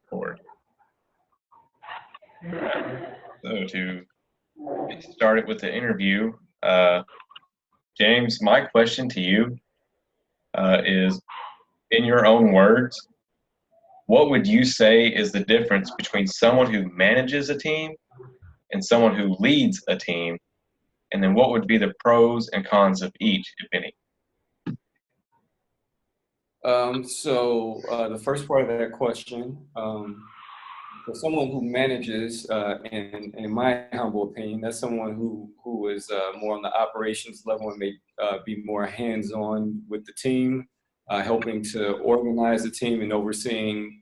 forward. So to get started with the interview, James, my question to you is, in your own words, what would you say is the difference between someone who manages a team and someone who leads a team? And then what would be the pros and cons of each, if any? The first part of that question, for someone who manages, in my humble opinion, that's someone who is more on the operations level and may be more hands-on with the team, helping to organize the team and overseeing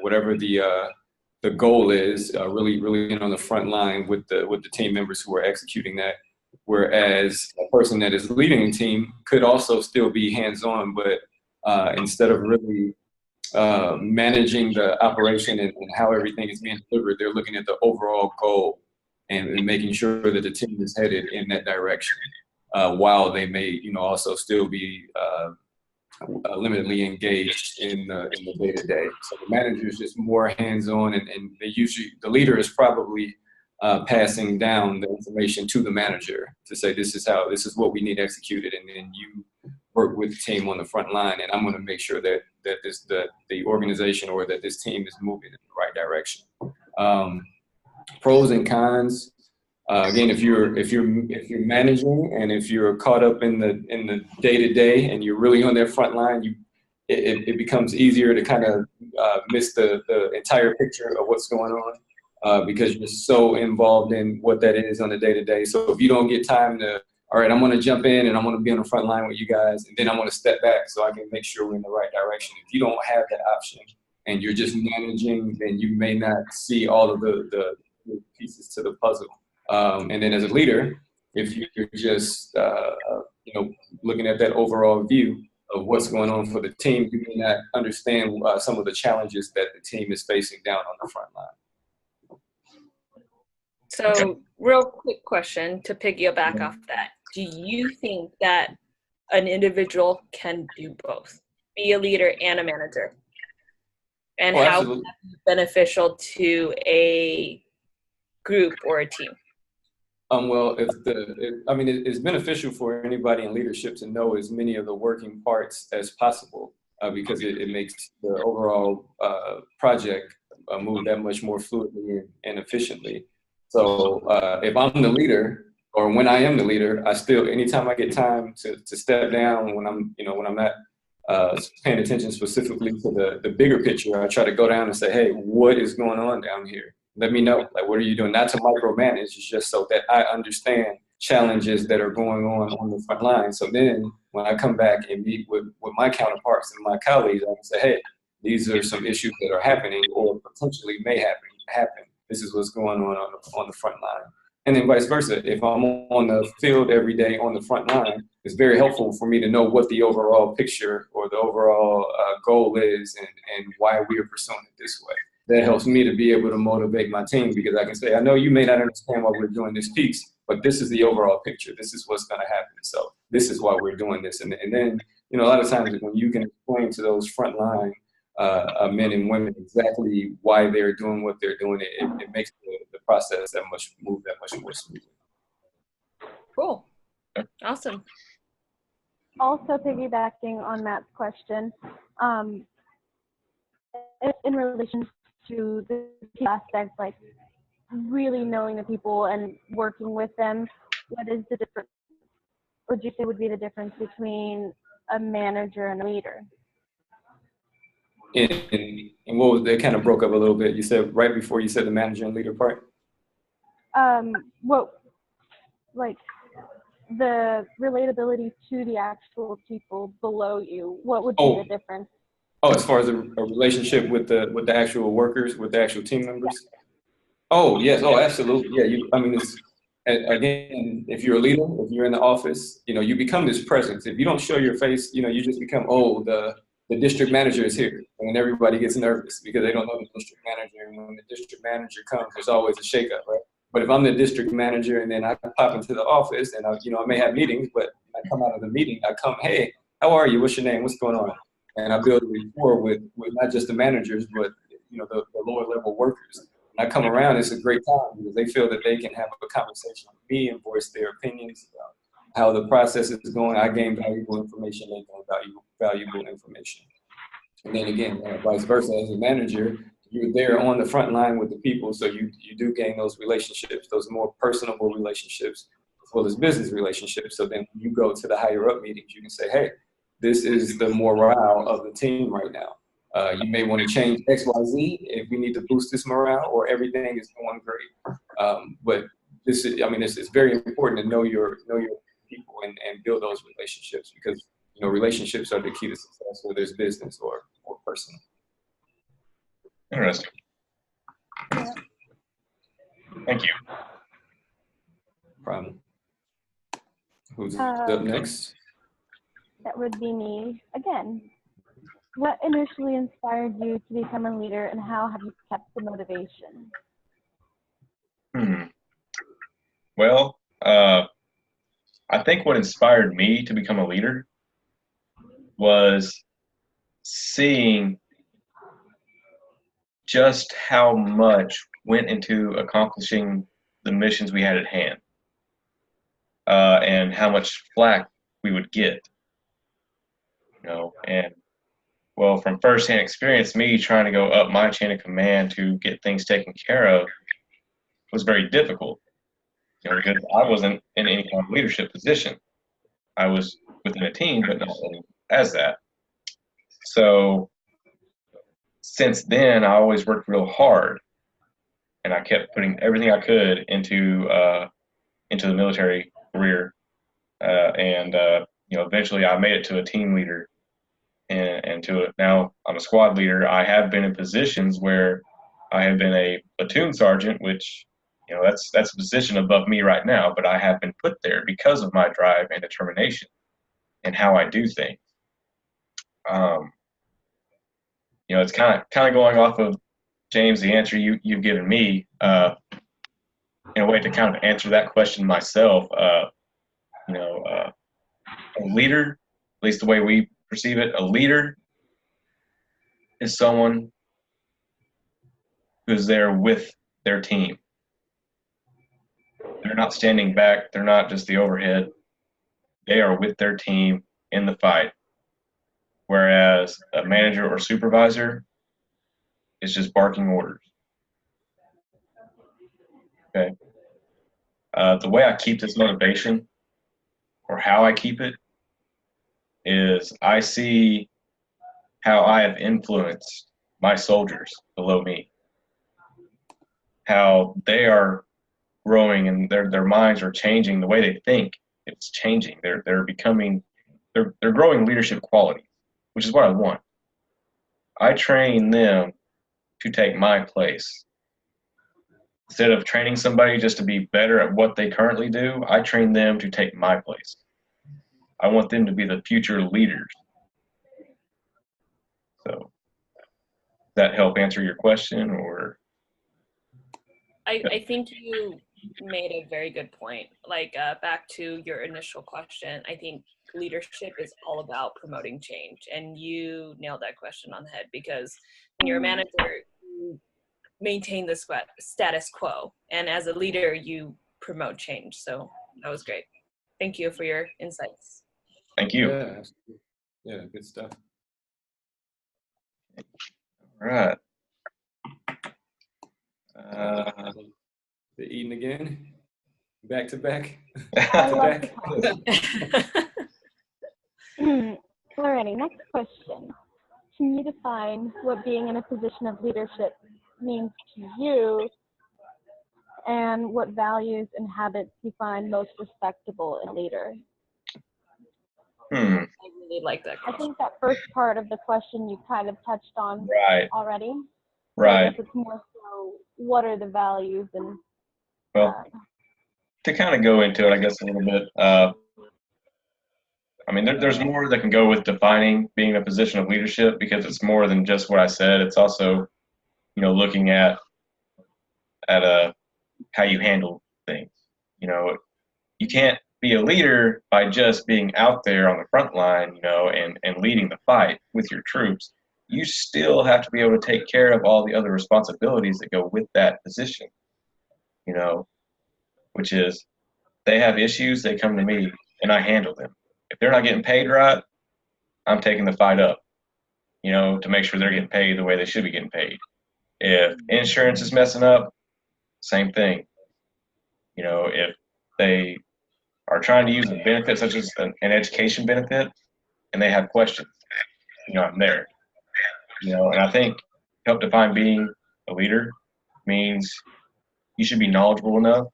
whatever the goal is, really on the front line with the team members who are executing that. Whereas a person that is leading a team could also still be hands-on, but instead of really managing the operation and how everything is being delivered, they're looking at the overall goal and making sure that the team is headed in that direction, while they may, also still be limitedly engaged in the day-to-day. So the manager is just more hands-on, and the leader is probably passing down the information to the manager to say, this is what we need executed, and then you work with the team on the front line, and I'm going to make sure that the organization or that this team is moving in the right direction. Pros and cons. Again, if you're managing and if you're caught up in the day-to-day and you're really on that front line, it becomes easier to kind of miss the entire picture of what's going on, because you're so involved in what that is on the day-to-day. So if you don't get time to, all right, I'm going to jump in and I'm going to be on the front line with you guys, and then I'm going to step back so I can make sure we're in the right direction. If you don't have that option and you're just managing, then you may not see all of the pieces to the puzzle. And then as a leader, if you're just looking at that overall view of what's going on for the team, you may not understand some of the challenges that the team is facing down on the front line. So, real quick question to piggyback off that. Do you think that an individual can do both, be a leader and a manager? And how is that beneficial to a group or a team? Well, it's beneficial for anybody in leadership to know as many of the working parts as possible, because it makes the overall project move that much more fluidly and efficiently. So if I'm the leader, or when I am the leader, anytime I get time to step down, when I'm not paying attention specifically to the bigger picture, I try to go down and say, hey, what is going on down here? Let me know, like, what are you doing? Not to micromanage, it's just so that I understand challenges that are going on the front line. So then when I come back and meet with my counterparts and my colleagues, I can say, hey, these are some issues that are happening or potentially may happen. This is what's going on the front line. And then vice versa. If I'm on the field every day on the front line, it's very helpful for me to know what the overall picture or the overall goal is and why we are pursuing it this way. That helps me to be able to motivate my team, because I can say, I know you may not understand why we're doing this piece, but this is the overall picture. This is what's going to happen. So this is why we're doing this. And then, a lot of times when you can explain to those frontline men and women exactly why they're doing what they're doing, it makes the process that much more smoothly. Cool. Awesome. Also piggybacking on Matt's question, in relation to the aspect, like really knowing the people and working with them, what is the difference? Would you say would be the difference between a manager and a leader? And what was that? Kind of broke up a little bit. You said right before you said the manager and leader part. Like the relatability to the actual people below you. What would be the difference? Oh, as far as a relationship with the actual workers, with the actual team members? Yeah. Oh, yes. Oh, absolutely. Yeah. Again, if you're a leader, if you're in the office, you become this presence. If you don't show your face, you just become, the district manager is here. And then everybody gets nervous because they don't know the district manager. And when the district manager comes, there's always a shakeup, right? But if I'm the district manager and then I pop into the office and I may have meetings, but I come out of the meeting, I come, hey, how are you? What's your name? What's going on? and I build a rapport with not just the managers, but the lower level workers. When I come around, it's a great time because they feel that they can have a conversation with me and voice their opinions about how the process is going. I gain valuable information, they gain valuable information. And then again, vice versa, as a manager, you're there on the front line with the people, so you do gain those relationships, those more personable relationships, as well as business relationships. So then when you go to the higher up meetings, you can say, hey, this is the morale of the team right now. You may want to change X, Y, Z if we need to boost this morale, or everything is going great. But it's very important to know your people and build those relationships, because relationships are the key to success, whether it's business or personal. Interesting. Thank you. Problem. Who's up next? That would be me again. What initially inspired you to become a leader, and how have you kept the motivation? Well, I think what inspired me to become a leader was seeing just how much went into accomplishing the missions we had at hand, and how much flack we would get. And well, from firsthand experience, me trying to go up my chain of command to get things taken care of was very difficult. Because I wasn't in any kind of leadership position. I was within a team, but not as that. So since then, I always worked real hard, and I kept putting everything I could into the military career, and eventually I made it to a team leader, and to it now I'm a squad leader. I have been in positions where I have been a platoon sergeant, which that's a position above me right now, but I have been put there because of my drive and determination and how I do things. It's kind of going off of James, the answer you've given me, in a way to kind of answer that question myself. A leader, at least the way we perceive it, a leader is someone who's there with their team. They're not standing back. They're not just the overhead. They are with their team in the fight. Whereas a manager or supervisor is just barking orders. Okay. The way I keep this motivation, or how I keep it, is I see how I have influenced my soldiers below me, how they are growing and their minds are changing, the way they think, it's changing. They're growing leadership qualities, which is what I want. I train them to take my place. Instead of training somebody just to be better at what they currently do, I train them to take my place. I want them to be the future leaders. So, does that help answer your question, or? I think you made a very good point. Back to your initial question, I think leadership is all about promoting change, and you nailed that question on the head, because when you're a manager, you maintain the status quo, and as a leader, you promote change. So that was great. Thank you for your insights. Thank you. Yeah, good stuff. All right. The eating again, back to back. Alrighty, next question. Can you define what being in a position of leadership means to you, and what values and habits you find most respectable in a leader? I really like that question. I think that first part of the question you kind of touched on already. Right. So I guess it's more so, what are the values? And well, to kind of go into it, I guess, a little bit, there's more that can go with defining being in a position of leadership, because it's more than just what I said. It's also, looking at how you handle things. You can't be a leader by just being out there on the front line, and leading the fight with your troops. You still have to be able to take care of all the other responsibilities that go with that position, which is they have issues, they come to me, and I handle them. If they're not getting paid right, I'm taking the fight up, to make sure they're getting paid the way they should be getting paid. If insurance is messing up, same thing. If they are trying to use a benefit such as an education benefit and they have questions, I'm there. And I think help define being a leader means you should be knowledgeable enough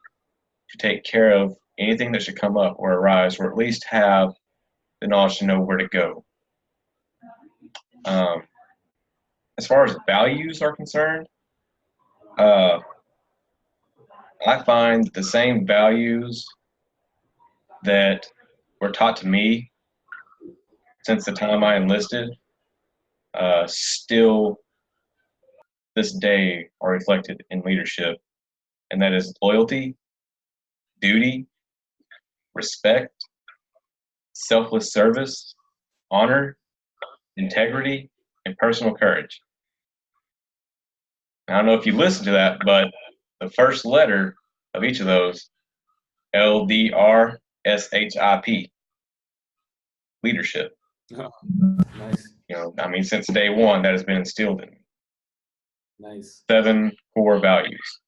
to take care of anything that should come up or arise, or at least have the knowledge to know where to go. As far as values are concerned, I find the same values that were taught to me since the time I enlisted still this day are reflected in leadership, and that is loyalty, duty, respect, selfless service, honor, integrity, and personal courage. I don't know if you listened to that, but the first letter of each of those, LDRSHIP, leadership. Oh, nice. Since day one, that has been instilled in me. Nice. 7 core values.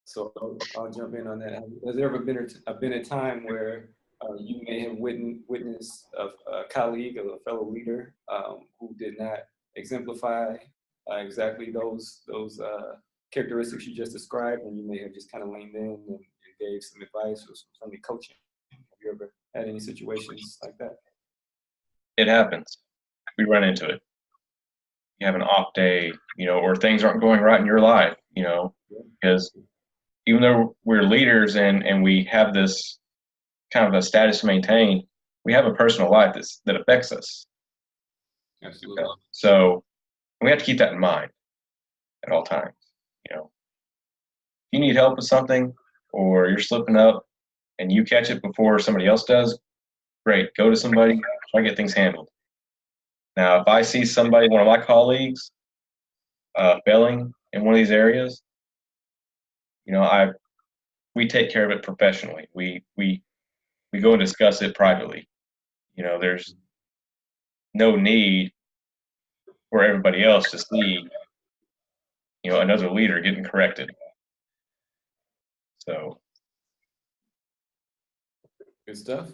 So I'll jump in on that. Has there ever been a time where you may have witnessed a colleague or a fellow leader who did not exemplify exactly those characteristics you just described, and you may have just kind of leaned in and gave some advice or some friendly coaching? Have you ever had any situations like that? It happens. We run into it. You have an off day, or things aren't going right in your life, because even though we're leaders and we have this kind of a status to maintain, we have a personal life that affects us. Absolutely. So we have to keep that in mind at all times. If you need help with something or you're slipping up and you catch it before somebody else does, great. Go to somebody, try to get things handled. Now, if I see one of my colleagues, failing in one of these areas, we take care of it professionally. We go and discuss it privately. There's no need for everybody else to see, another leader getting corrected. So. Good stuff.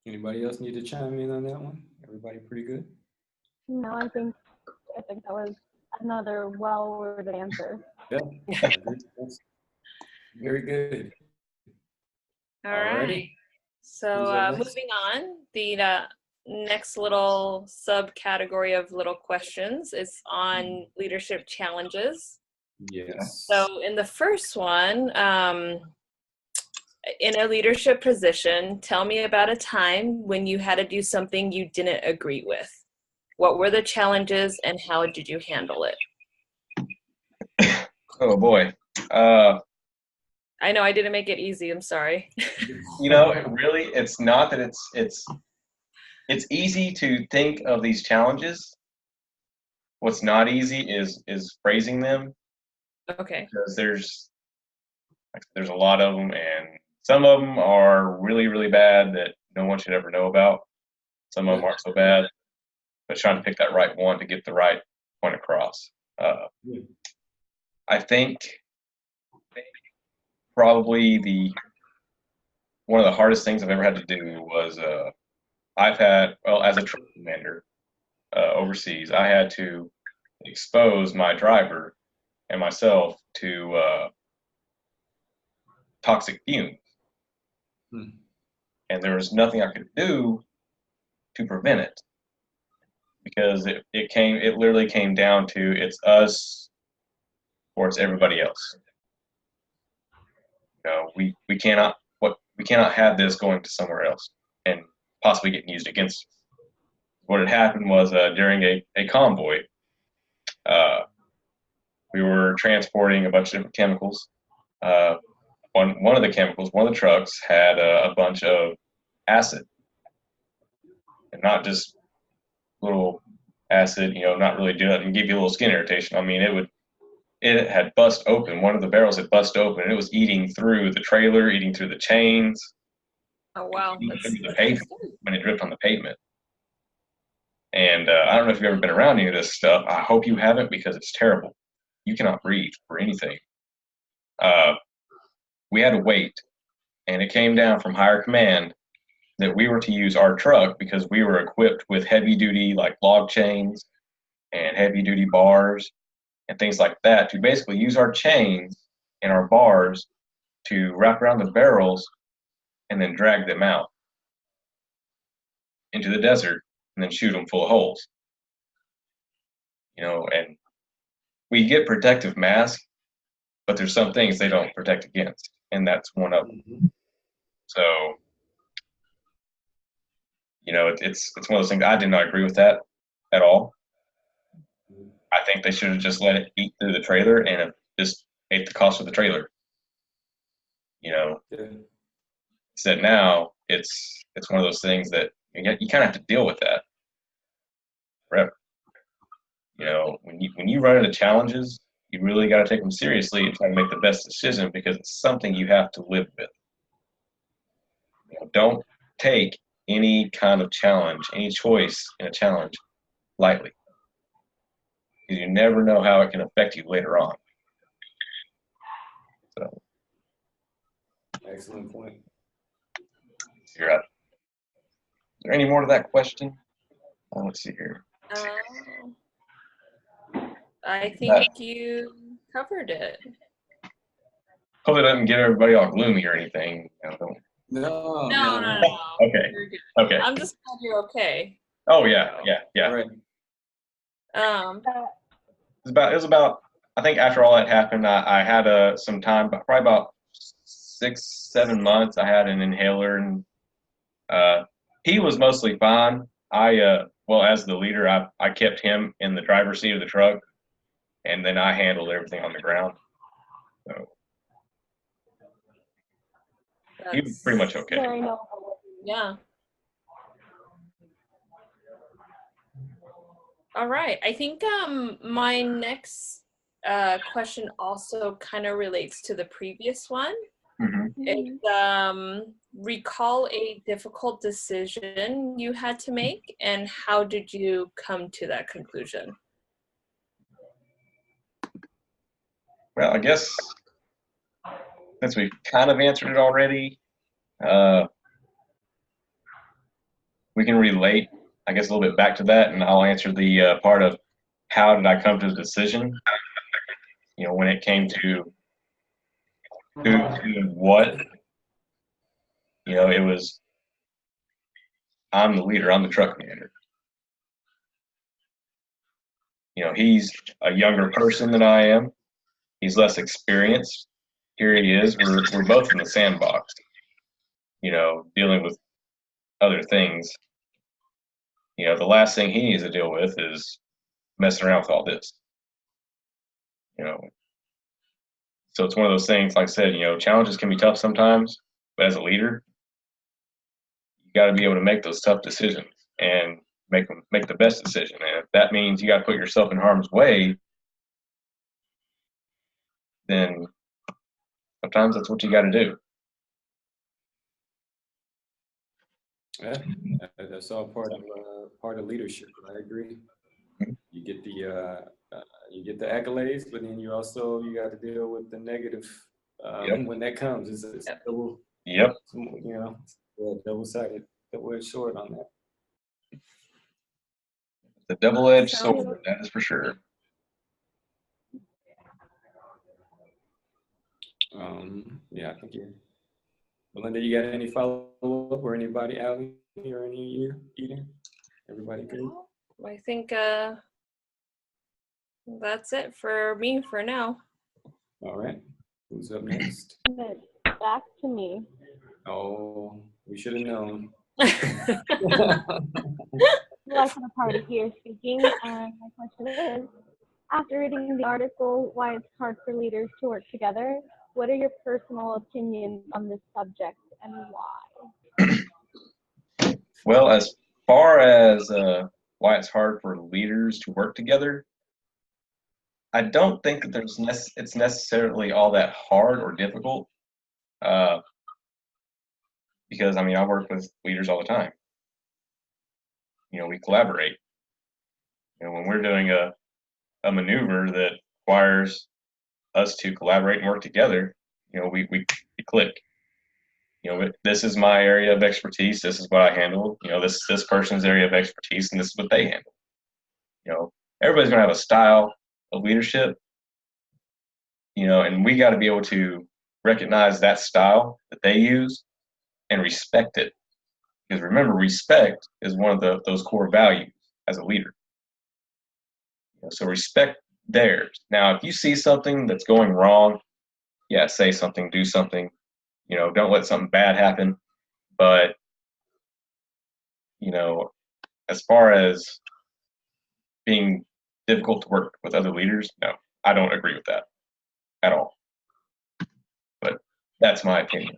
Anybody else need to chime in on that one? Everybody pretty good? No, I think that was another well-worded answer. Yeah. Very good. All right. So moving on, the next little subcategory of little questions is on leadership challenges. Yes. So in the first one, in a leadership position, tell me about a time when you had to do something you didn't agree with. What were the challenges and how did you handle it? Oh boy. I know I didn't make it easy. I'm sorry. Really, it's not that it's easy to think of these challenges. What's not easy is phrasing them. Okay. Because there's a lot of them, and some of them are really, really bad that no one should ever know about. Some of them aren't so bad, but trying to pick that right one to get the right point across. I think probably one of the hardest things I've ever had to do was as a troop commander overseas, I had to expose my driver and myself to toxic fumes. And there was nothing I could do to prevent it, because it literally came down to it's us or it's everybody else. We cannot have this going to somewhere else and possibly getting used against us. What had happened was during a convoy, we were transporting a bunch of different chemicals. One of the chemicals, one of the trucks had a bunch of acid, and not just little acid, not really do nothing, give you a little skin irritation. I mean, it had bust open. One of the barrels had bust open, and it was eating through the trailer, eating through the chains. Oh wow! Through the pavement when it dripped on the pavement. And I don't know if you've ever been around any of this stuff. I hope you haven't, because it's terrible. You cannot breathe for anything. We had to wait, and it came down from higher command that we were to use our truck because we were equipped with heavy duty like log chains and heavy duty bars and things like that, to basically use our chains and our bars to wrap around the barrels and then drag them out into the desert and then shoot them full of holes. And we get protective masks, but there's some things they don't protect against, and that's one of them. So, it's one of those things. I did not agree with that at all. I think they should have just let it eat through the trailer and have just ate the cost of the trailer. Said now it's one of those things that you kind of have to deal with that forever. When you run into challenges, you really got to take them seriously and try to make the best decision, because it's something you have to live with. Don't take any kind of challenge, any choice in a challenge lightly, because you never know how it can affect you later on. So, excellent point. You're up. Is there any more to that question? Let's see here. I think you covered it. Hope it doesn't get everybody all gloomy or anything. No. Okay. Okay. I'm just glad you're okay. Oh yeah. Right. It was about. I think after all that happened, I had some time, probably about 6-7 months. I had an inhaler, and he was mostly fine. As the leader, I kept him in the driver's seat of the truck, and then I handled everything on the ground. So he was pretty much okay. Very noble. Yeah. All right. I think my next question also kind of relates to the previous one. Mm-hmm. It's recall a difficult decision you had to make, and how did you come to that conclusion? Well, I guess since we've kind of answered it already, we can relate, I guess, a little bit back to that, and I'll answer the part of how did I come to the decision. When it came to what, it was, I'm the leader, I'm the truck manager. He's a younger person than I am. He's less experienced. Here he is. We're both in the sandbox, dealing with other things. The last thing he needs to deal with is messing around with all this. So it's one of those things, like I said, challenges can be tough sometimes, but as a leader, you got to be able to make those tough decisions and make the best decision. And if that means you got to put yourself in harm's way, then sometimes that's what you got to do. Yeah, that's all part of leadership. I agree. You get the accolades, but then you got to deal with the negative when that comes. It's double. Yep. Double-sided, double-edged sword on that. The double-edged sword, that is for sure. Yeah, I think you. Belinda, you got any follow-up, or anybody, Allie, or any you, Eden? Everybody good? I think that's it for me for now. All right. Who's up next? Back to me. Oh, we should have known. Life of the party here speaking, and my question is, After reading the article, Why It's Hard for Leaders to Work Together, what are your personal opinions on this subject and why? Well, as far as why it's hard for leaders to work together, I don't think that it's necessarily all that hard or difficult, uh, because I mean I work with leaders all the time. We collaborate. When we're doing a maneuver that requires us to collaborate and work together, we click. This is my area of expertise. This is what I handle. This person's area of expertise, and this is what they handle. Everybody's gonna have a style of leadership. And we got to be able to recognize that style that they use and respect it. Because remember, respect is one of those core values as a leader. So respect theirs. Now, if you see something that's going wrong, yeah, say something, do something. Don't let something bad happen. But as far as being difficult to work with other leaders, no, I don't agree with that at all. But that's my opinion.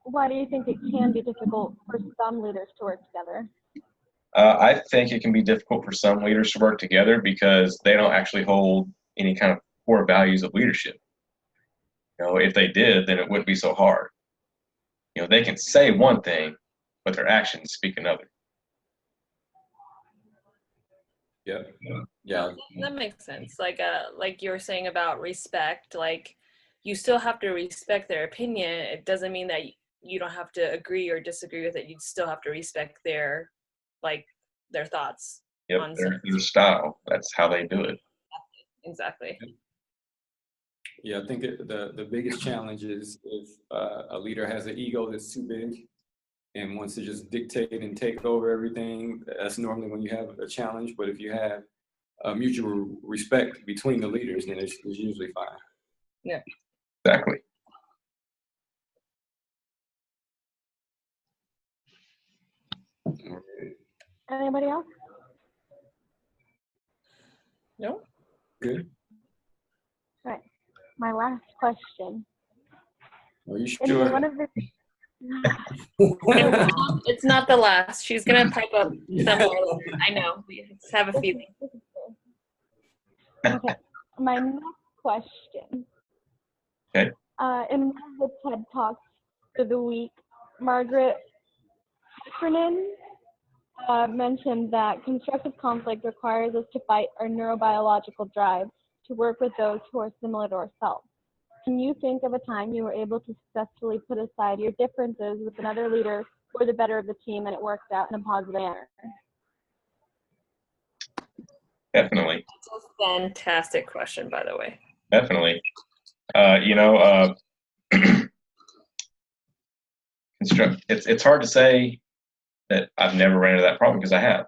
Why do you think it can be difficult for some leaders to work together? I think it can be difficult for some leaders to work together because they don't actually hold any kind of core values of leadership. If they did, then it wouldn't be so hard. They can say one thing, but their actions speak another. Yeah. Yeah, that makes sense. Like you were saying about respect, like you still have to respect their opinion. It doesn't mean that you don't have to agree or disagree with it. You still have to respect their thoughts. Yep, their style. That's how they do it. Exactly. Yeah, I think the biggest challenge is if a leader has an ego that's too big and wants to just dictate and take over everything. That's normally when you have a challenge. But if you have a mutual respect between the leaders, then it's usually fine. Yeah. Exactly. Anybody else? No. Good. All right. My last question. Are you sure? One of the It's not the last. She's gonna pipe up somewhere. I know. We just have a feeling. Okay. My next question. Okay. In one of the TED Talks for the week, Margaret Heffernan mentioned that constructive conflict requires us to fight our neurobiological drive to work with those who are similar to ourselves. Can you think of a time you were able to successfully put aside your differences with another leader for the better of the team and it worked out in a positive manner? Definitely. That's a fantastic question, by the way. Definitely. It's hard to say that I've never ran into that problem because I have.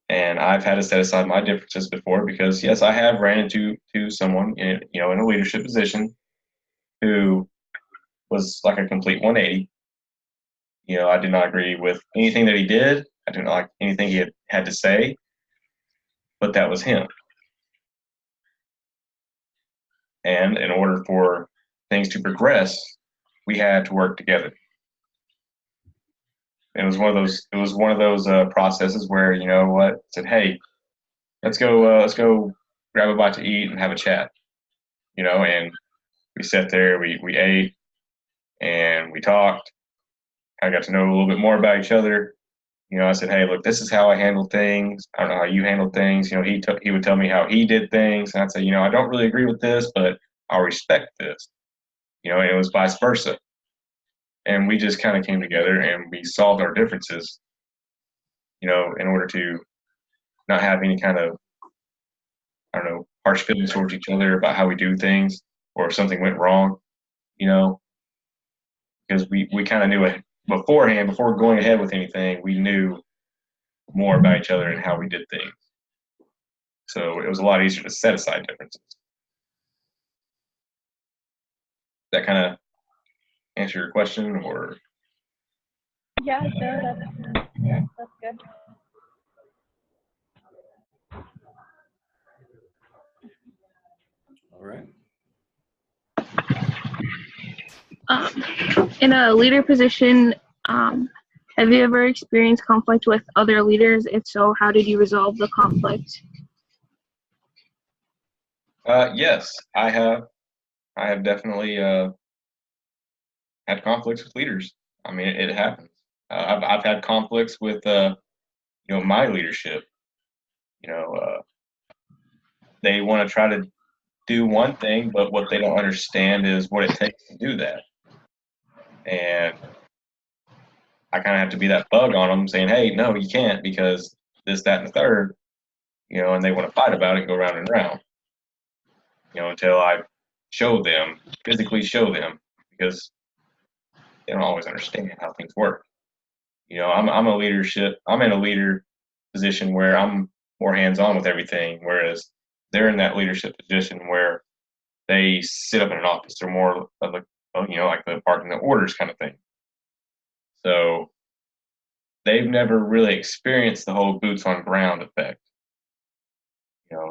And I've had to set aside my differences before because yes, I have ran into someone in a leadership position who was like a complete 180. I did not agree with anything that he did. I didn't like anything he had to say, but that was him. And in order for things to progress, we had to work together. It was one of those processes where said, hey, let's go grab a bite to eat and have a chat. And we sat there, we ate, and we talked. I got to know a little bit more about each other. I said, hey, look, this is how I handle things. I don't know how you handle things. He would tell me how he did things, and I'd say, I don't really agree with this, but I'll respect this. And it was vice versa. And we just kind of came together and we solved our differences, in order to not have any kind of, I don't know, harsh feelings towards each other about how we do things or if something went wrong, because we kind of knew it beforehand, before going ahead with anything, we knew more about each other and how we did things. So it was a lot easier to set aside differences. That kind of answer your question, or? Yeah, no, that's good. All right. In a leader position, have you ever experienced conflict with other leaders? If so, how did you resolve the conflict? Yes, I have. I have definitely had conflicts with leaders. I mean, it happens. I've had conflicts with my leadership. They want to try to do one thing, but what they don't understand is what it takes to do that. And I kind of have to be that bug on them, saying, "Hey, no, you can't because this, that, and the third." And they want to fight about it and go round and round. Until I physically show them, because they don't always understand how things work. I'm in a leader position where I'm more hands-on with everything, whereas they're in that leadership position where they sit up in an office. They're more of like the barking the orders kind of thing. So they've never really experienced the whole boots on ground effect.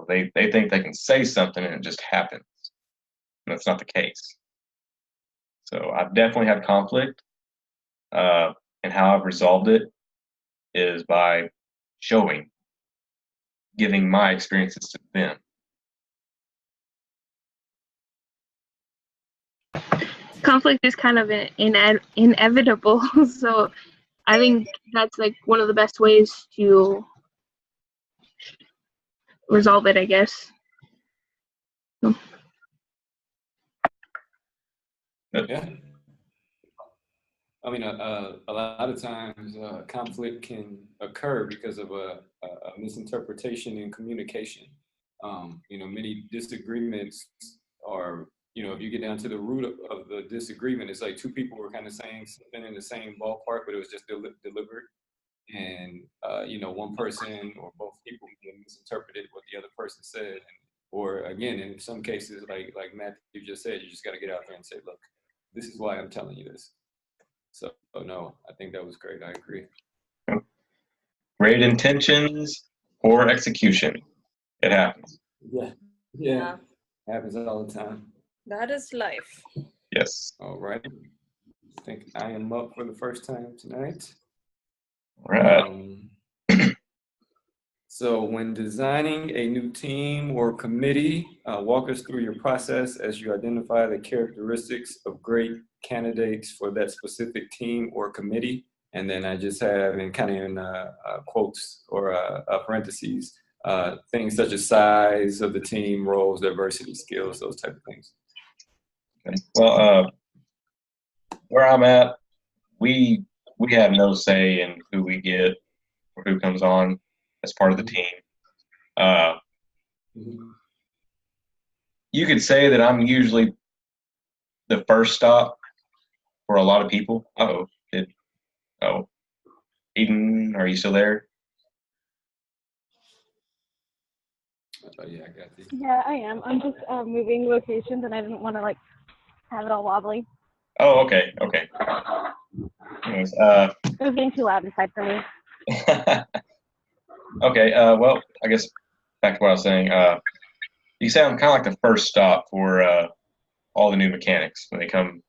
They think they can say something and it just happens. And that's not the case. So I've definitely had conflict, and how I've resolved it is by giving my experiences to them. Conflict is kind of inevitable, so I think that's like one of the best ways to resolve it, I guess. Yeah. I mean, a lot of times conflict can occur because of a misinterpretation in communication. Many disagreements are, if you get down to the root of the disagreement, it's like two people were kind of saying something in the same ballpark, but it was just delivered. And, one person or both people misinterpreted what the other person said. Or again, in some cases, like Matthew just said, you just got to get out there and say, look, this is why I'm telling you this. So no, I think that was great. I agree. Great intentions, poor execution. It happens. Yeah. Happens all the time. That is life. Yes. All right. I think I am up for the first time tonight. All right. So when designing a new team or committee, walk us through your process as you identify the characteristics of great candidates for that specific team or committee. And then I just have in quotes or parentheses, things such as size of the team, roles, diversity, skills, those type of things. Okay. Well, where I'm at, we have no say in who we get or who comes on as part of the team. You could say that I'm usually the first stop for a lot of people. Eden, are you still there? Yeah, I got you. Yeah, I am. I'm just moving locations, and I didn't want to have it all wobbly. Oh, okay. Anyways, it was getting too loud inside for me. Okay. Well, I guess back to what I was saying. You say I'm kind of like the first stop for all the new mechanics when they come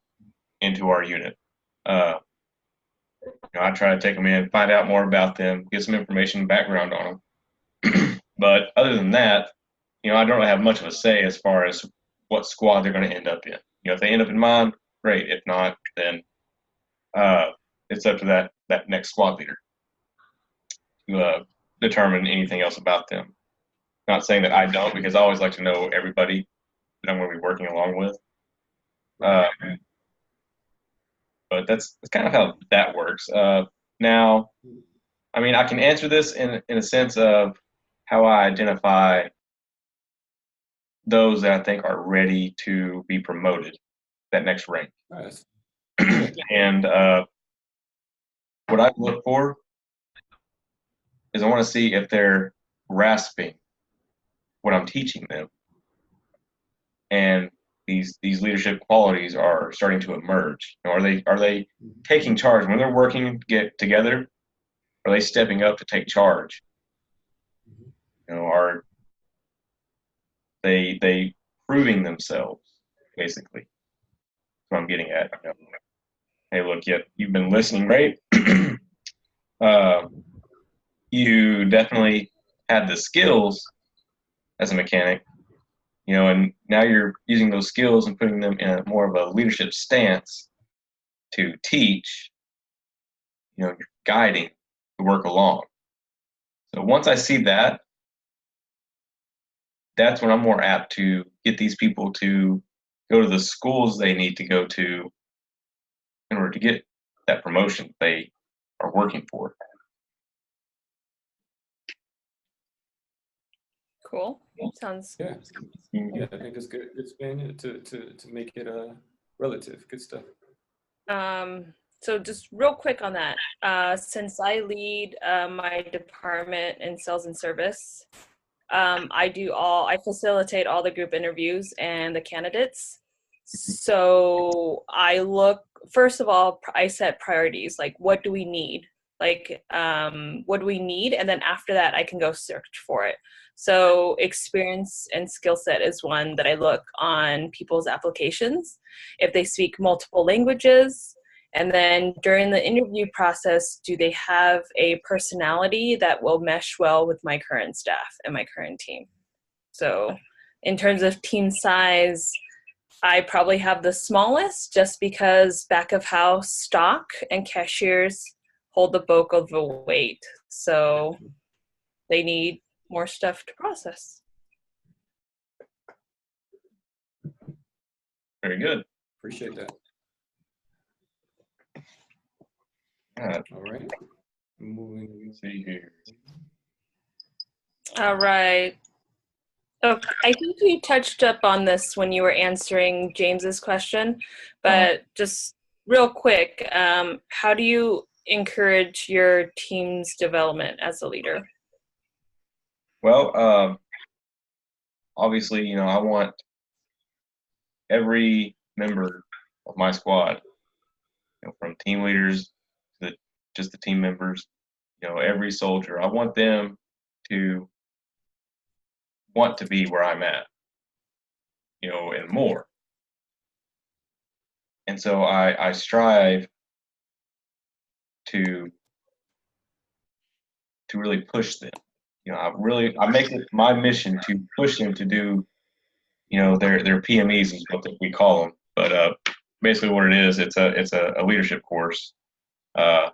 into our unit. I try to take them in, find out more about them, get some information, background on them. But other than that, I don't really have much of a say as far as what squad they're going to end up in. If they end up in mine, great. If not, then it's up to that next squad leader to determine anything else about them. Not saying that I don't, because I always like to know everybody that I'm going to be working along with. But that's kind of how that works. Now, I mean, I can answer this in a sense of how I identify those that I think are ready to be promoted, that next rank. Nice. And what I look for is I want to see if they're grasping what I'm teaching them, and these leadership qualities are starting to emerge. Are they taking charge when they're working together? Are they stepping up to take charge? Are they proving themselves, basically. That's what I'm getting at. You know, hey, look, you've been listening great. You definitely had the skills as a mechanic, you know, and now you're using those skills and putting them in a more of a leadership stance to teach, you know, you're guiding the work along. So once I see that, that's when I'm more apt to get these people to go to the schools they need to go to in order to get that promotion they are working for. Cool. Sounds. Yeah, I think it's good. It's been to make it relative. Good stuff. So just real quick on that, since I lead my department in sales and service, I facilitate all the group interviews and the candidates. So first of all, I set priorities, like what do we need? What do we need? And then after that, I can go search for it. So experience and skill set is one that I look on people's applications. If they speak multiple languages, and then during the interview process, do they have a personality that will mesh well with my current staff and my current team? So in terms of team size, I probably have the smallest just because back of house stock and cashiers hold the bulk of the weight. So they need more stuff to process. Very good. Appreciate that. All right. Moving. See here. All right. Okay, I think you touched up on this when you were answering James's question, but just real quick, how do you encourage your team's development as a leader? Well, obviously, you know, I want every member of my squad, you know, from team leaders to just the team members, you know, every soldier, I want them to want to be where I'm at, you know, and more. And so I strive to really push them. You know, I make it my mission to push them to do, you know, their PMEs is what we call them. But basically, what it is, it's a leadership course that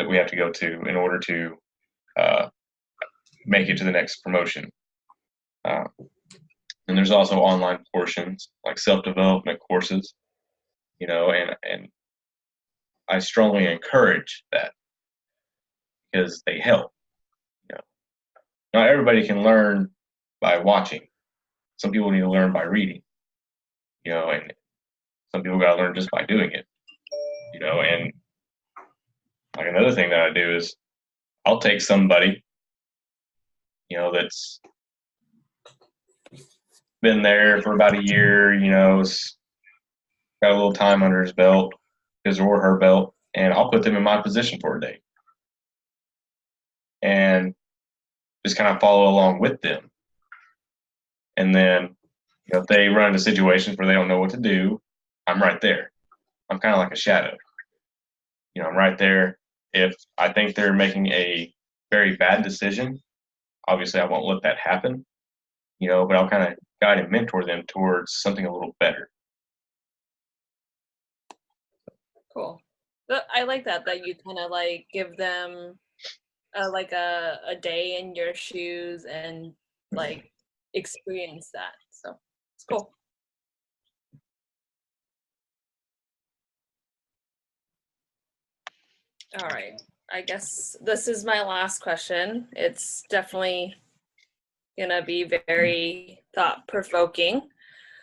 we have to go to in order to make it to the next promotion. And there's also online portions like self-development courses, you know, and I strongly encourage that because they help. You know, not everybody can learn by watching. Some people need to learn by reading, you know, and some people got to learn just by doing it, you know. And like another thing that I do is I'll take somebody, you know, that's been there for about a year, you know, got a little time under his belt, his or her belt, and I'll put them in my position for a day and just kind of follow along with them. And then, you know, if they run into situations where they don't know what to do, I'm right there. I'm kind of like a shadow. You know, I'm right there. If I think they're making a very bad decision, obviously I won't let that happen, you know, but I'll kind of guide and mentor them towards something a little better. Cool. I like that you kind of like give them like a day in your shoes and like experience that. So it's cool. All right. I guess this is my last question. It's definitely gonna be very thought-provoking.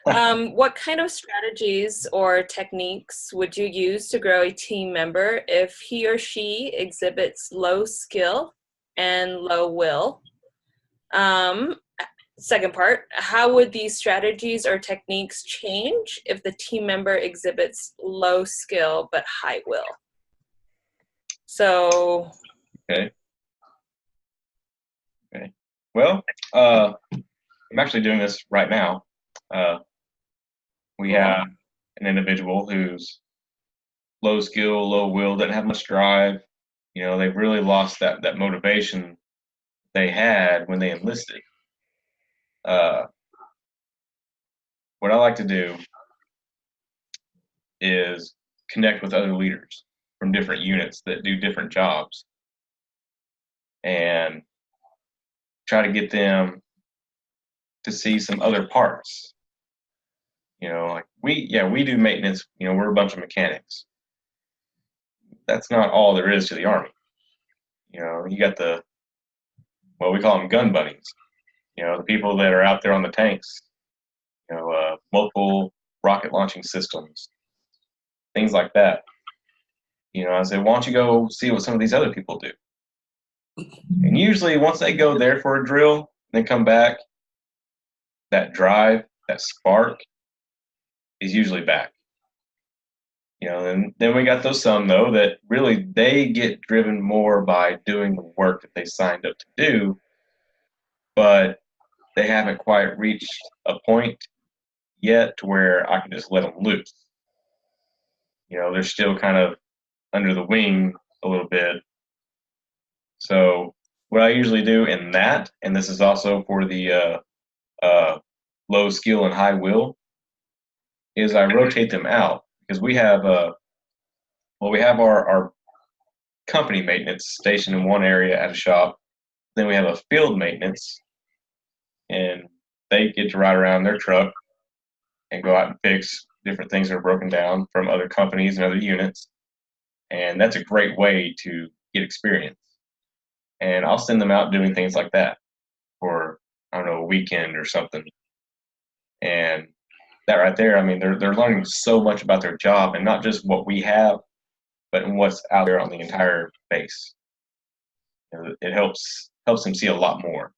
What kind of strategies or techniques would you use to grow a team member if he or she exhibits low skill and low will? Second part, how would these strategies or techniques change if the team member exhibits low skill but high will? So. Okay. Well, I'm actually doing this right now. We have an individual who's low skill, low will, doesn't have much drive. They've really lost that motivation they had when they enlisted. What I like to do is connect with other leaders from different units that do different jobs and try to get them to see some other parts. Like we do maintenance, we're a bunch of mechanics. That's not all there is to the Army. You got we call them gun bunnies, the people that are out there on the tanks, multiple rocket launching systems, things like that. I say, why don't you go see what some of these other people do? And usually once they go there for a drill, then come back, that drive, that spark is usually back. And then we got those some, though, that really they get driven more by doing the work that they signed up to do, but they haven't quite reached a point yet to where I can just let them loose. They're still kind of under the wing a little bit. So what I usually do in that, and this is also for the low skill and high will, is I rotate them out because we have our company maintenance station in one area at a shop. Then we have a field maintenance, and they get to ride around their truck and go out and fix different things that are broken down from other companies and other units. And that's a great way to get experience. And I'll send them out doing things like that for, I don't know, a weekend or something. And that right there, I mean, they're learning so much about their job, and not just what we have, but in what's out there on the entire base. It helps them see a lot more.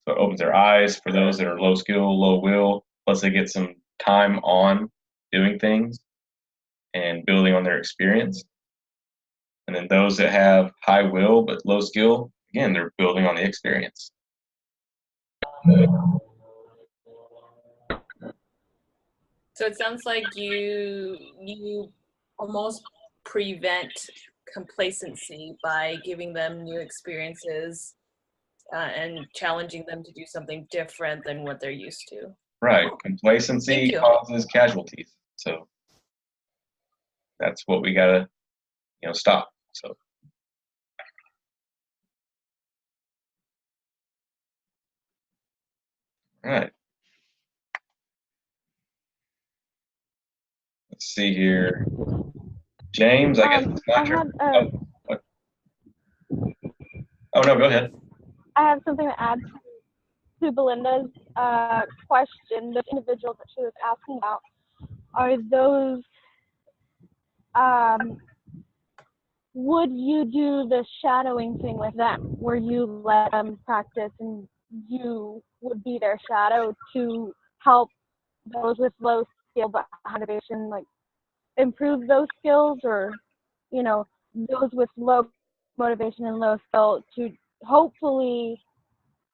So it opens their eyes for those that are low skill, low will, plus they get some time on doing things and building on their experience. And then those that have high will but low skill, again, they're building on the experience. So it sounds like you almost prevent complacency by giving them new experiences and challenging them to do something different than what they're used to. Right. Complacency causes casualties. So that's what we gotta, stop. So. All right. Let's see here. James, I guess it's my turn. Oh, no, go ahead. I have something to add to Belinda's question. The individuals that she was asking about, are those, would you do the shadowing thing with them, where you let them practice and you would be their shadow to help those with low skill but high motivation, like improve those skills, or those with low motivation and low skill to hopefully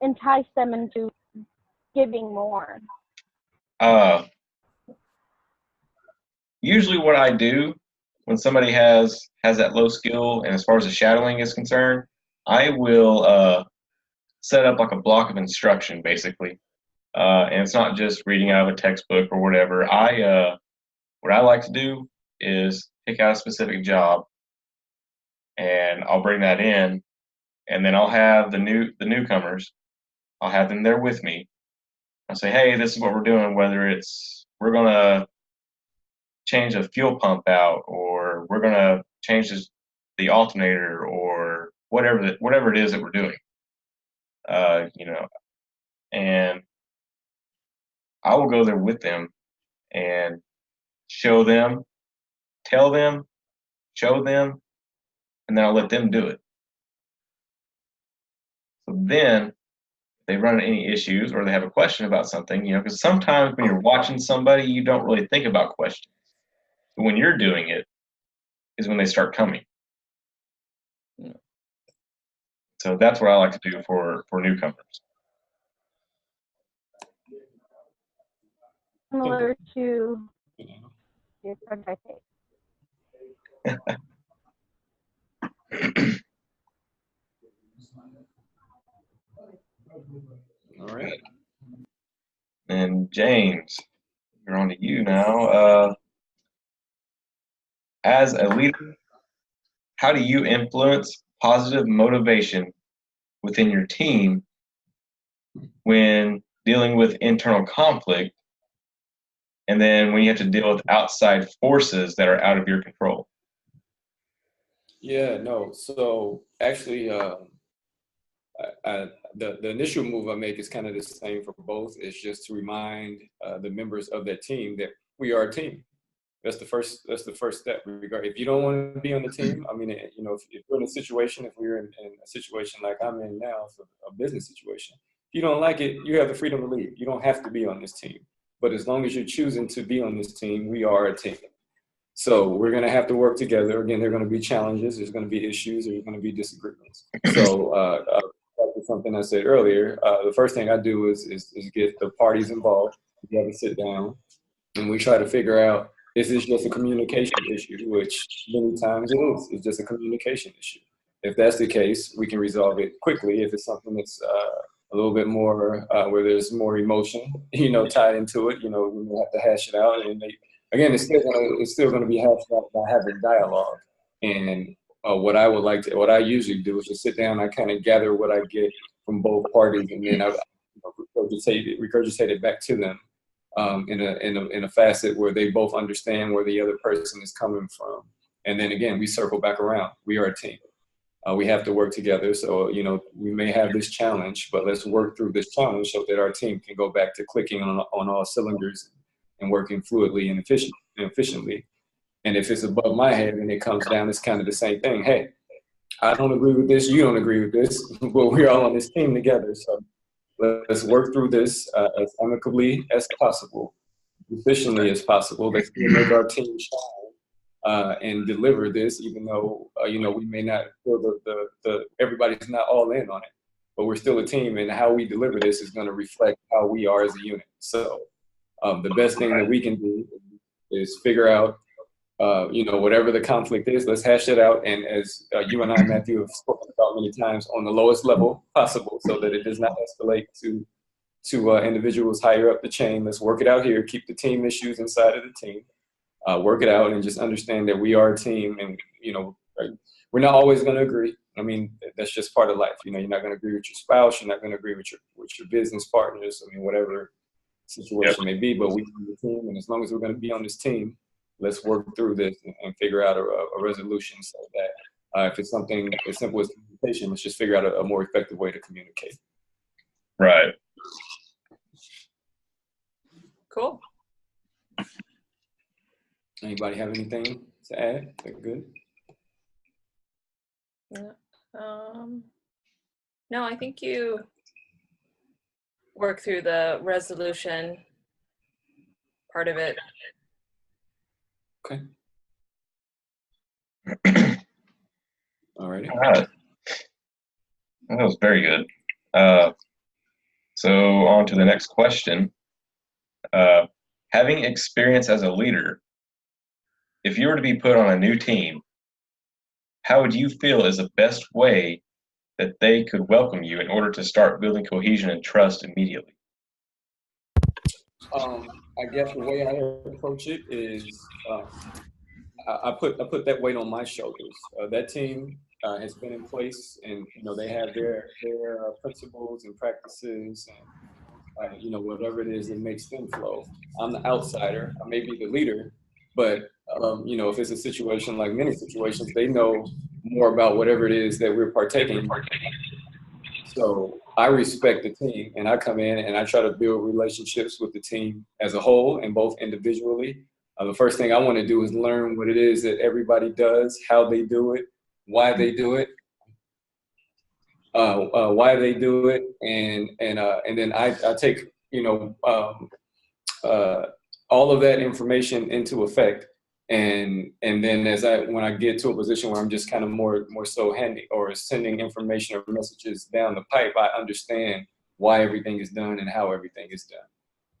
entice them into giving more? Usually what I do when somebody has that low skill, and as far as the shadowing is concerned, I will set up like a block of instruction, basically. And it's not just reading out of a textbook or whatever. What I like to do is pick out a specific job, and I'll bring that in, and then I'll have the newcomers, I'll have them there with me. I'll say, hey, this is what we're doing, whether it's we're gonna change a fuel pump out, or we're gonna change the alternator, or whatever it is that we're doing. And I will go there with them and show them, tell them, show them, and then I'll let them do it. So then, if they run into any issues or they have a question about something, because sometimes when you're watching somebody, you don't really think about questions. But when you're doing it, is when they start coming. So that's what I like to do for newcomers. similar to your project. All right. And James, you're on to you now. As a leader, how do you influence positive motivation within your team when dealing with internal conflict, and then when you have to deal with outside forces that are out of your control? Yeah, no. So actually, the initial move I make is kind of the same for both. It's just to remind the members of that team that we are a team. That's the first step. If you don't want to be on the team, I mean, you know, if you're in a situation, if we're in a situation like I'm in now, for a business situation, if you don't like it, you have the freedom to leave. You don't have to be on this team. But as long as you're choosing to be on this team, we are a team. So we're going to have to work together. Again, there are going to be challenges. There's going to be issues. There's going to be disagreements. So something I said earlier, the first thing I do is get the parties involved. We have to sit down and we try to figure out, is this just a communication issue, which many times it is. It's just a communication issue. If that's the case, we can resolve it quickly. If it's something that's a little bit more, where there's more emotion, you know, tied into it, you know, we have to hash it out. And again, it's still gonna be hashed out by having dialogue. And what I usually do is just sit down. I kind of gather what I get from both parties, and then I regurgitate it back to them in a facet where they both understand where the other person is coming from. And then again, we circle back around. We are a team. We have to work together. So, you know, we may have this challenge, but let's work through this challenge so that our team can go back to clicking on all cylinders and working fluidly and efficiently. And if it's above my head and it comes down, it's kind of the same thing. Hey, I don't agree with this. You don't agree with this, but we're all on this team together. So let's work through this as amicably as possible, efficiently as possible. Let's make our team shine and deliver this, even though, you know, we may not feel everybody's not all in on it, but we're still a team, and how we deliver this is going to reflect how we are as a unit. So the best thing that we can do is figure out, you know, whatever the conflict is, let's hash it out. And as you and I, Matthew, have spoken about many times, on the lowest level possible, so that it does not escalate to individuals higher up the chain. Let's work it out here, keep the team issues inside of the team, work it out, and just understand that we are a team. And, you know, we're not always going to agree. I mean, that's just part of life. You know, you're not going to agree with your spouse. You're not going to agree with your business partners. I mean, whatever situation may be, but we are the team. And as long as we're going to be on this team, let's work through this and figure out a resolution, so that if it's something as simple as communication, let's just figure out a more effective way to communicate. Right. Cool. Anybody have anything to add? Good. No, I think you work through the resolution part of it. Okay. All right. That was very good. So on to the next question. Having experience as a leader, if you were to be put on a new team, how would you feel is the best way that they could welcome you in order to start building cohesion and trust immediately? I guess the way I approach it is I put that weight on my shoulders. That team has been in place, and, you know, they have their principles and practices, and you know, whatever it is that makes them flow. I'm the outsider. I may be the leader, but you know, if it's a situation like many situations, they know more about whatever it is that we're partaking. So I respect the team, and I come in and I try to build relationships with the team as a whole and both individually. The first thing I want to do is learn what it is that everybody does, how they do it, why they do it, and then I take, you know, all of that information into effect, and then when I get to a position where I'm just kind of more so handy or sending information or messages down the pipe, I understand why everything is done and how everything is done.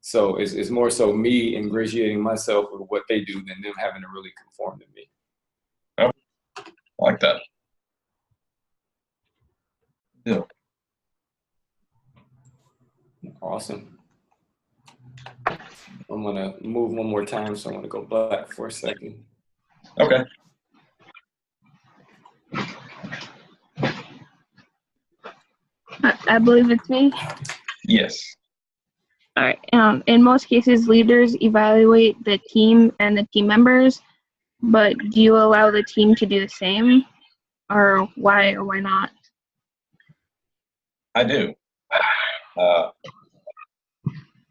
So it's more so me ingratiating myself with what they do than them having to really conform to me. Oh, I like that. Yeah. Awesome. I'm gonna move one more time, so I'm gonna go back for a second. Okay. I believe it's me. Yes. All right. In most cases, leaders evaluate the team and the team members, but do you allow the team to do the same, or why not? I do.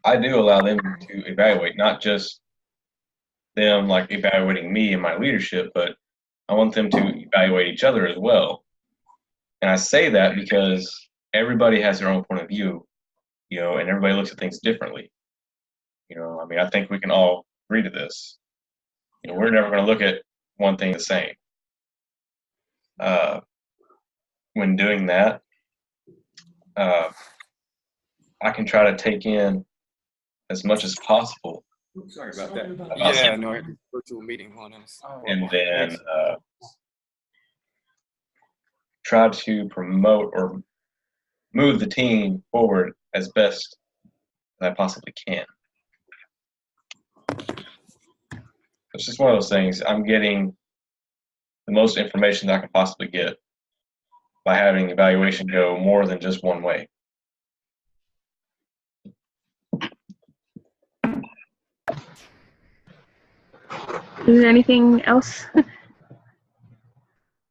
I do allow them to evaluate, not just them like evaluating me and my leadership, but I want them to evaluate each other as well. And I say that because everybody has their own point of view, and everybody looks at things differently. I mean, I think we can all agree to this. We're never going to look at one thing the same. When doing that, I can try to take in as much as possible. Sorry about that. Yeah, no, virtual meeting on us. And then try to promote or move the team forward as best as I possibly can. It's just one of those things. I'm getting the most information that I can possibly get by having evaluation go more than just one way. Is there anything else? All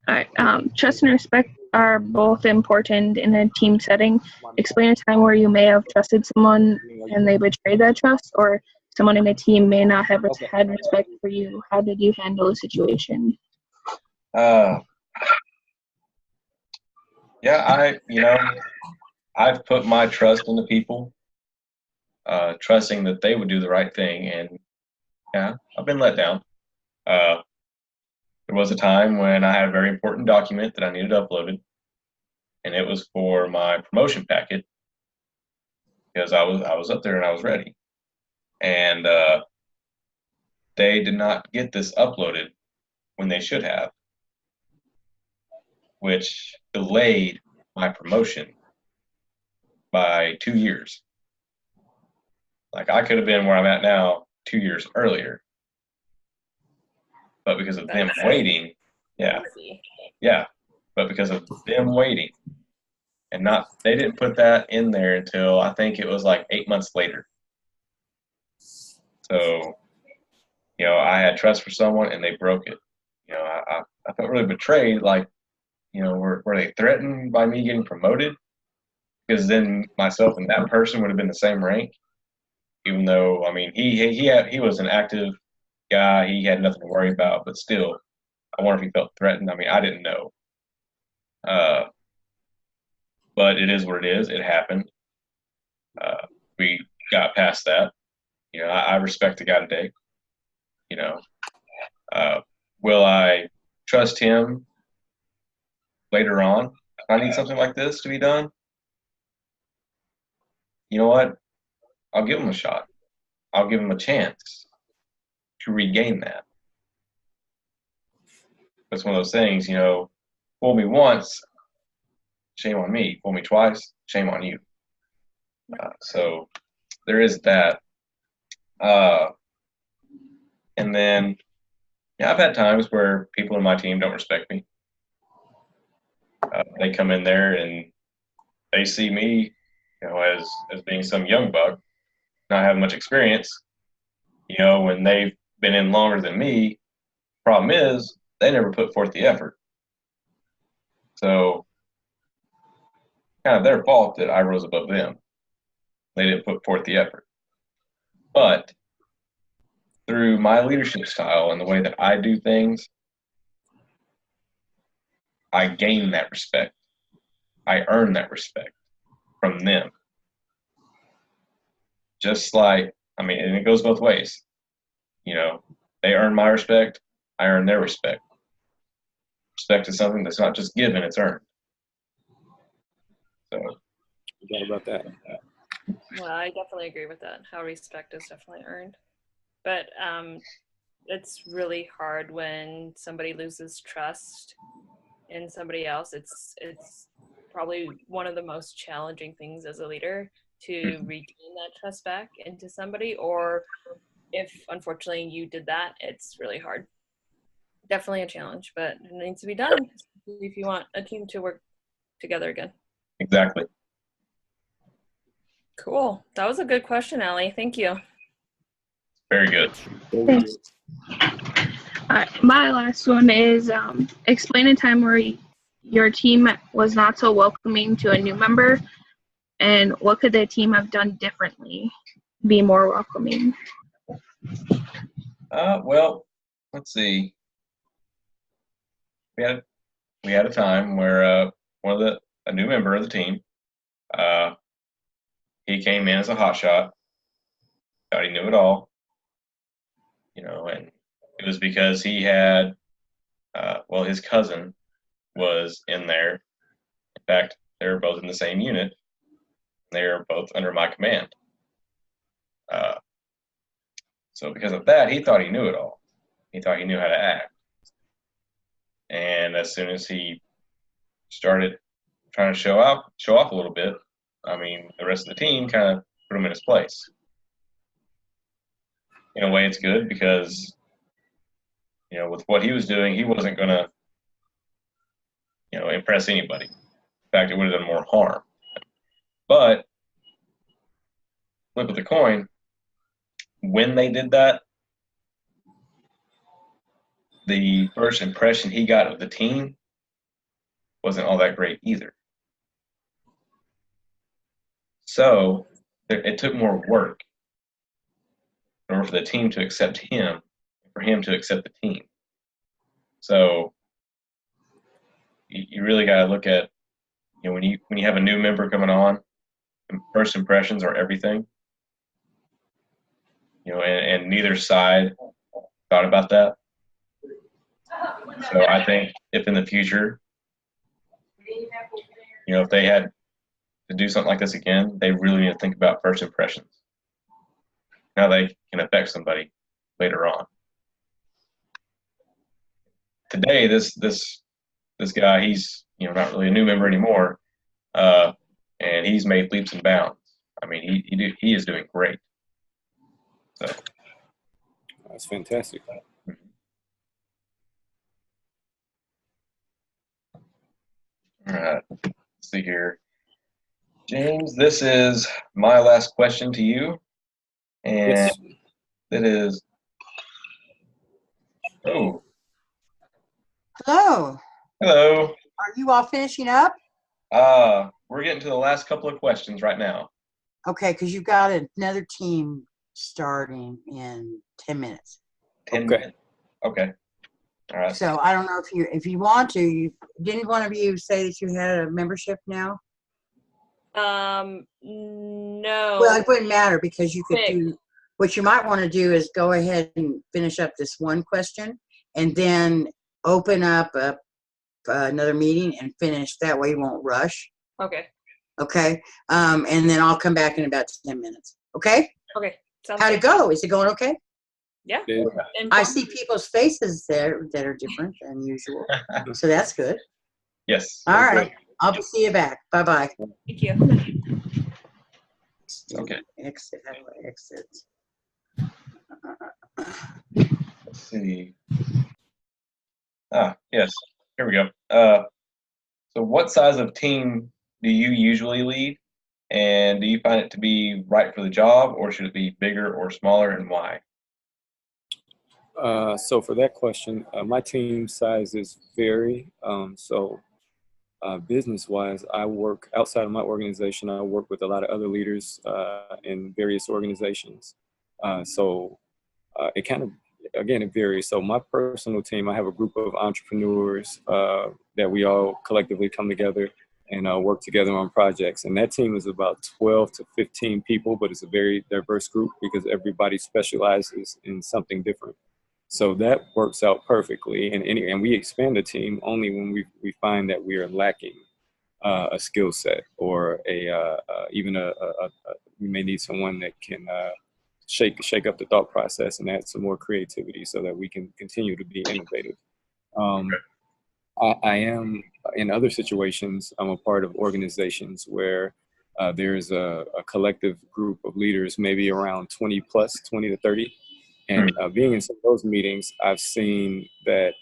right. Trust and respect are both important in a team setting. Explain a time where you may have trusted someone and they betrayed that trust, or someone in a team may not have had respect for you. How did you handle the situation? Yeah, I've put my trust into people, trusting that they would do the right thing, and yeah, I've been let down. There was a time when I had a very important document that I needed uploaded, and it was for my promotion packet because I was up there and I was ready, and they did not get this uploaded when they should have, which delayed my promotion by 2 years. Like I could have been where I'm at now 2 years earlier, but because of them waiting, but because of them waiting, and they didn't put that in there until I think it was like 8 months later. So, I had trust for someone and they broke it. I felt really betrayed. Like, were they threatened by me getting promoted? Because then myself and that person would have been the same rank. Even though, I mean, he was an active guy. He had nothing to worry about. But still, I wonder if he felt threatened. I mean, I didn't know. But it is what it is. It happened. We got past that. I respect the guy today. Will I trust him later on if I need something like this to be done? You know what? I'll give him a shot. I'll give him a chance to regain that. It's one of those things, fool me once, shame on me. Fool me twice, shame on you. So there is that. And then, yeah, I've had times where people in my team don't respect me. They come in there and they see me, as being some young buck, not having much experience. When they've been in longer than me, problem is they never put forth the effort. So, kind of their fault that I rose above them. They didn't put forth the effort. But through my leadership style and the way that I do things, I gain that respect. I earn that respect from them. Just like, and it goes both ways. They earn my respect, I earn their respect. Respect is something that's not just given, it's earned. So, Forgot about that. Well, I definitely agree with that. How respect is definitely earned. But it's really hard when somebody loses trust in somebody else. It's probably one of the most challenging things as a leader to regain that trust back into somebody, or if unfortunately you did that, it's really hard. Definitely a challenge, but it needs to be done if you want a team to work together again. Exactly. Cool. That was a good question, Allie. Thank you. Very good. Thanks. My last one is explain a time where your team was not so welcoming to a new member, and what could the team have done differently, be more welcoming? Well, let's see. We had a time where a new member of the team, he came in as a hotshot, thought he knew it all, and it was because he had, his cousin was in there. In fact, they were both in the same unit. They were both under my command. So because of that, he thought he knew it all. He thought he knew how to act. And as soon as he started trying to show off a little bit, the rest of the team kind of put him in his place. In a way, it's good because, with what he was doing, he wasn't going to, impress anybody. In fact, it would have done more harm. But flip of the coin, when they did that, the first impression he got of the team wasn't all that great either. So it took more work in order for the team to accept him, for him to accept the team. So you really got to look at, when you have a new member coming on, first impressions are everything. And neither side thought about that. So I think if in the future, if they had to do something like this again, they really need to think about first impressions, how they can affect somebody later on. Today, this guy, he's not really a new member anymore, and he's made leaps and bounds. He is doing great. So that's fantastic. All right, let's see here. James, this is my last question to you. And Yes. it is, oh. Hello. Hello. Are you all finishing up? We're getting to the last couple of questions right now. Okay, because you've got another team starting in 10 minutes. 10 minutes. Okay. All right. So I don't know if you want to. Didn't one of you say that you had a membership now? No. Well, it wouldn't matter because you could do. What you might want to do is go ahead and finish up this one question, and then open up another meeting and finish. That way you won't rush. Okay. Okay. And then I'll come back in about 10 minutes. Okay. Okay. How'd it go? Is it going okay? Yeah. I see people's faces there that are different than usual. So that's good. Yes. All right. I'll see you back. Bye-bye. Thank you. Okay. Exit. How do I exit? Let's see. Yes. Here we go. So what size of team do you usually lead? And do you find it to be right for the job, or should it be bigger or smaller, and why? So for that question, my team sizes vary. Business-wise, I work outside of my organization. I work with a lot of other leaders in various organizations. It kind of, again, it varies. So my personal team, I have a group of entrepreneurs that we all collectively come together and work together on projects. And that team is about 12 to 15 people, but it's a very diverse group because everybody specializes in something different. So that works out perfectly. And we expand the team only when we find that we are lacking a skill set or even we may need someone that can shake up the thought process and add some more creativity so that we can continue to be innovative. I am, in other situations, I'm a part of organizations where there's a collective group of leaders, maybe around 20 plus, 20 to 30. And being in some of those meetings, I've seen that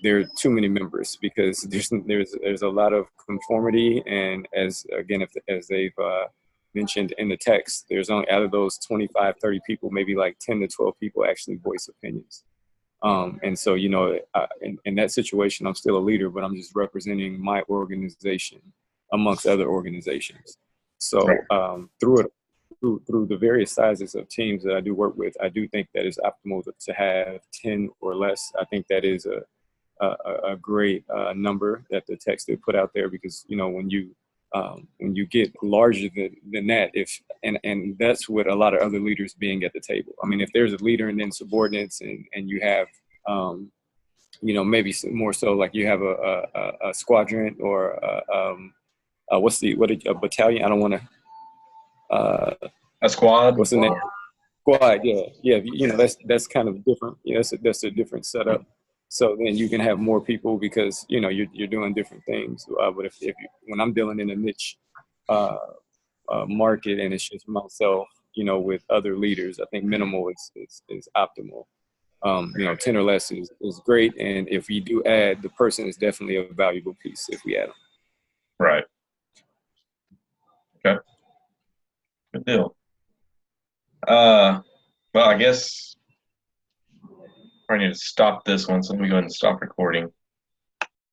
there are too many members because there's a lot of conformity. And as they've mentioned in the text, there's only, out of those 25, 30 people, maybe like 10 to 12 people actually voice opinions. And so, in that situation, I'm still a leader, but I'm just representing my organization amongst other organizations. So through the various sizes of teams that I do work with, I do think that it's optimal to have 10 or less. I think that is a great number that the text did put out there, because, when you get larger than that, and that's what a lot of other leaders being at the table. I mean, if there's a leader and then subordinates, and you have, maybe more so like you have a squadron or a battalion? I don't want to. A squad. What's the name? Squad. Yeah. That's kind of different. That's a different setup. So then you can have more people because you're doing different things. But if when I'm dealing in a niche market and it's just myself, with other leaders, I think minimal is optimal. 10 or less is great, and if we do add, the person is definitely a valuable piece if we add them. Right. Okay. Good deal. Well, I guess I need to stop this one, so let me go ahead and stop recording.